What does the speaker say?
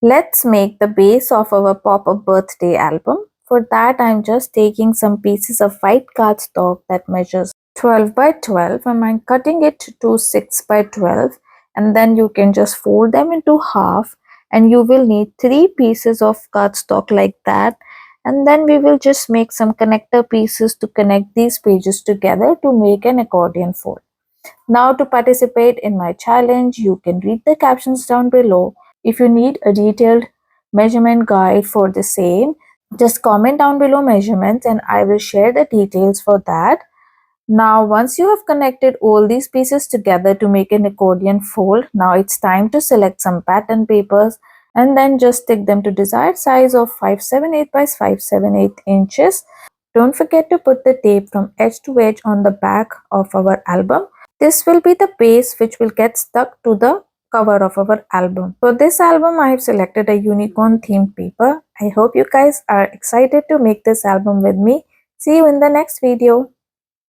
Let's make the base of our pop-up birthday album. For that, I'm just taking some pieces of white cardstock that measures 12 by 12 and I'm cutting it to 6 by 12, and then you can just fold them into half and you will need 3 pieces of cardstock like that, and then we will just make some connector pieces to connect these pages together to make an accordion fold. Now, to participate in my challenge, you can read the captions down below. If you need a detailed measurement guide for the same, just comment down below measurements and I will share the details for that. Now, once you have connected all these pieces together to make an accordion fold, now it's time to select some pattern papers and then just stick them to desired size of 578 by 578 inches. Don't forget to put the tape from edge to edge on the back of our album. This will be the base which will get stuck to the cover of our album. For this album, I have selected a unicorn themed paper. I hope you guys are excited to make this album with me. See you in the next video.